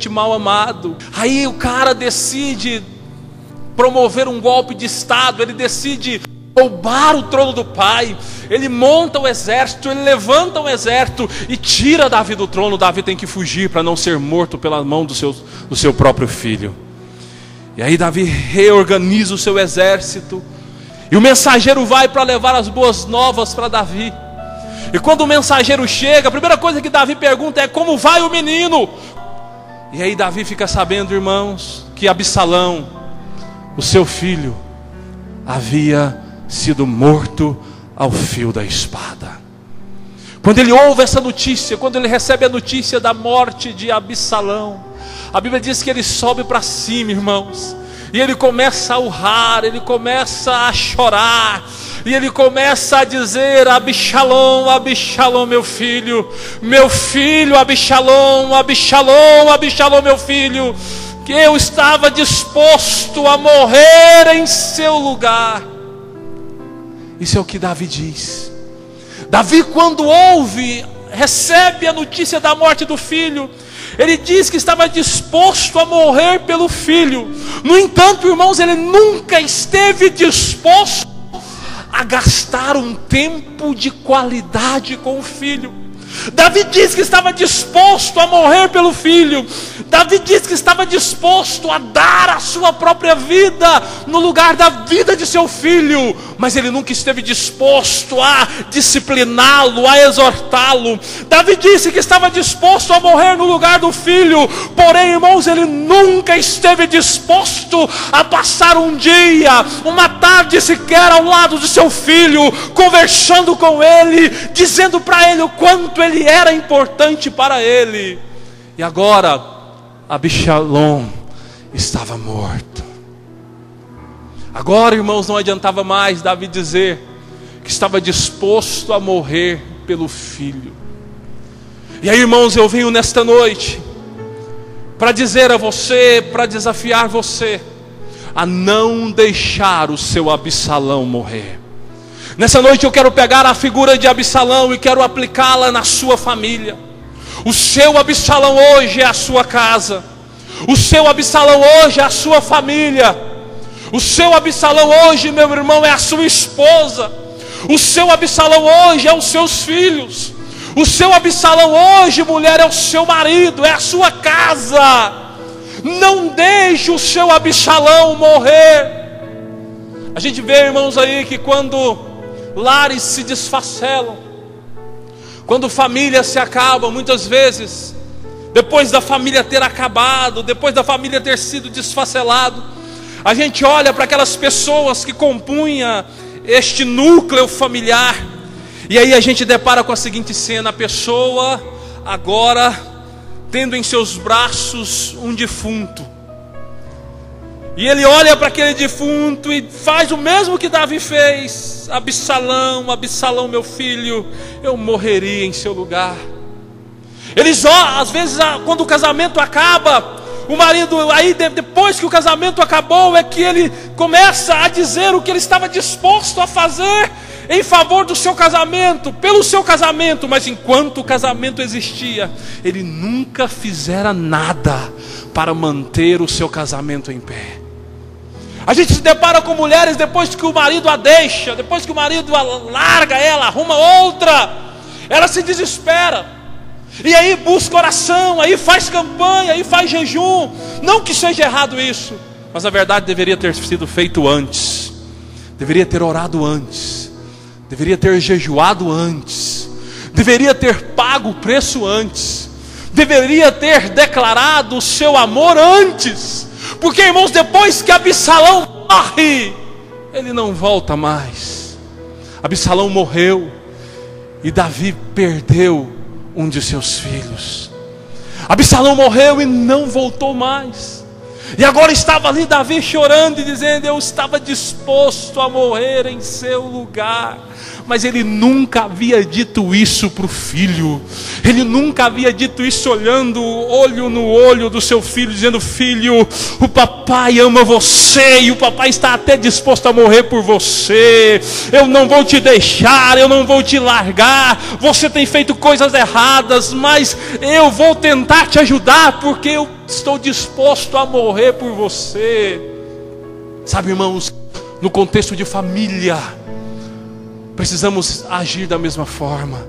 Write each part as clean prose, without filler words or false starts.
mal amado. Aí o cara decide promover um golpe de estado, ele decide roubar o trono do pai, ele monta o exército, ele levanta o exército e tira Davi do trono. Davi tem que fugir para não ser morto pela mão do seu próprio filho. E aí Davi reorganiza o seu exército, e o mensageiro vai para levar as boas novas para Davi. E quando o mensageiro chega, a primeira coisa que Davi pergunta é: como vai o menino? E aí Davi fica sabendo, irmãos, que Absalão, o seu filho, havia sido morto ao fio da espada. Quando ele ouve essa notícia, quando ele recebe a notícia da morte de Absalão, a Bíblia diz que ele sobe para cima, irmãos, e ele começa a urrar, ele começa a chorar, e ele começa a dizer: Absalão, Absalão, meu filho, Absalão, Absalão, Absalão, meu filho, que eu estava disposto a morrer em seu lugar. Isso é o que Davi diz. Davi, quando recebe a notícia da morte do filho, ele diz que estava disposto a morrer pelo filho. No entanto, irmãos, ele nunca esteve disposto a gastar um tempo de qualidade com o filho. Davi diz que estava disposto a morrer pelo filho. Davi diz que estava disposto a dar a sua própria vida no lugar da vida de seu filho, mas ele nunca esteve disposto a discipliná-lo, a exortá-lo. Davi disse que estava disposto a morrer no lugar do filho, porém, irmãos, ele nunca esteve disposto a passar um dia, uma tarde sequer ao lado de seu filho, conversando com ele, dizendo para ele o quanto ele era importante para ele. E agora Absalão estava morto. Agora, irmãos, não adiantava mais Davi dizer que estava disposto a morrer pelo filho. E aí, irmãos, eu venho nesta noite para dizer a você, para desafiar você a não deixar o seu Absalão morrer. Nessa noite eu quero pegar a figura de Absalão e quero aplicá-la na sua família. O seu Absalão hoje é a sua casa. O seu Absalão hoje é a sua família. O seu Absalão hoje, meu irmão, é a sua esposa. O seu Absalão hoje é os seus filhos. O seu Absalão hoje, mulher, é o seu marido, é a sua casa. Não deixe o seu Absalão morrer. A gente vê, irmãos, aí que quando lares se desfacelam, quando famílias se acabam, muitas vezes, depois da família ter acabado, depois da família ter sido desfacelado, a gente olha para aquelas pessoas que compunham este núcleo familiar, e aí a gente depara com a seguinte cena: a pessoa agora tendo em seus braços um defunto, e ele olha para aquele defunto e faz o mesmo que Davi fez: Absalão, Absalão, meu filho, eu morreria em seu lugar. Eles, às vezes, quando o casamento acaba, o marido, aí depois que o casamento acabou, é que ele começa a dizer o que ele estava disposto a fazer em favor do seu casamento, pelo seu casamento, mas enquanto o casamento existia, ele nunca fizera nada para manter o seu casamento em pé. A gente se depara com mulheres depois que o marido a deixa, depois que o marido a larga ela, arruma outra, ela se desespera. E aí busca oração, aí faz campanha, aí faz jejum. Não que seja errado isso, mas a verdade deveria ter sido feito antes. Deveria ter orado antes. Deveria ter jejuado antes. Deveria ter pago o preço antes. Deveria ter declarado o seu amor antes. Porque, irmãos, depois que Absalão morre, ele não volta mais. Absalão morreu e Davi perdeu um de seus filhos. Absalão morreu e não voltou mais. E agora estava ali Davi chorando e dizendo: eu estava disposto a morrer em seu lugar. Mas ele nunca havia dito isso para o filho. Ele nunca havia dito isso olhando olho no olho do seu filho, dizendo: filho, o papai ama você e o papai está até disposto a morrer por você. Eu não vou te deixar, eu não vou te largar. Você tem feito coisas erradas, mas eu vou tentar te ajudar, porque eu estou disposto a morrer por você. Sabe, irmãos, no contexto de família, precisamos agir da mesma forma.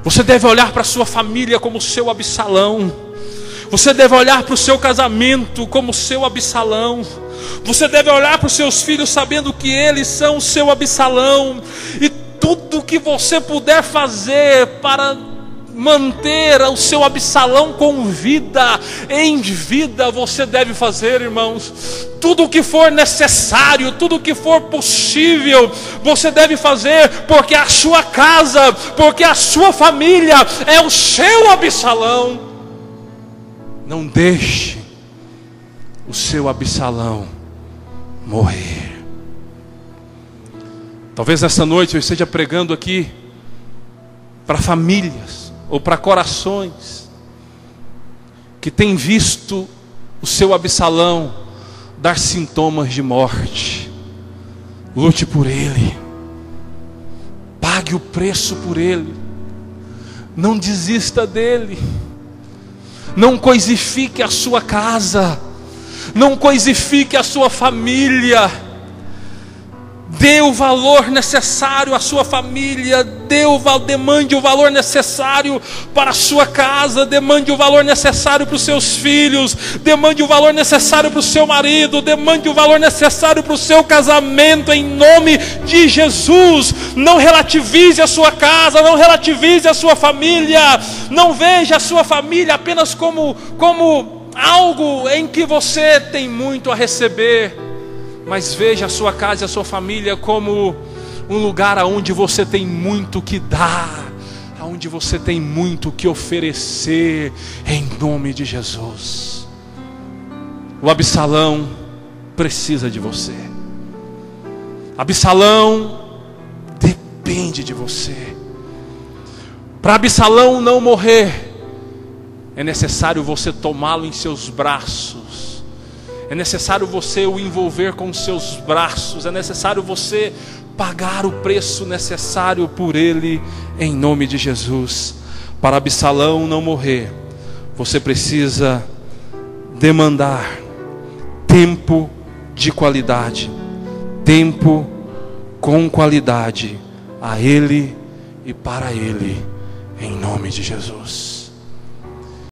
Você deve olhar para a sua família como seu Absalão. Você deve olhar para o seu casamento como seu Absalão. Você deve olhar para os seus filhos sabendo que eles são o seu Absalão. E tudo que você puder fazer para manter o seu Absalão com vida, em vida, você deve fazer, irmãos. Tudo o que for necessário, tudo o que for possível, você deve fazer, porque a sua casa, porque a sua família é o seu Absalão. Não deixe o seu Absalão morrer. Talvez esta noite eu esteja pregando aqui para famílias ou para corações que têm visto o seu Absalão dar sintomas de morte. Lute por ele, pague o preço por ele, não desista dele, não coisifique a sua casa, não coisifique a sua família. Dê o valor necessário à sua família, demande o valor necessário para a sua casa, demande o valor necessário para os seus filhos, demande o valor necessário para o seu marido, demande o valor necessário para o seu casamento, em nome de Jesus. Não relativize a sua casa, não relativize a sua família, não veja a sua família apenas como algo em que você tem muito a receber, mas veja a sua casa e a sua família como um lugar onde você tem muito que dar, onde você tem muito que oferecer, em nome de Jesus. O Absalão precisa de você. Absalão depende de você. Para Absalão não morrer, é necessário você tomá-lo em seus braços. É necessário você o envolver com seus braços. É necessário você pagar o preço necessário por ele, em nome de Jesus. Para Absalão não morrer, você precisa demandar tempo de qualidade, tempo com qualidade a ele e para ele, em nome de Jesus.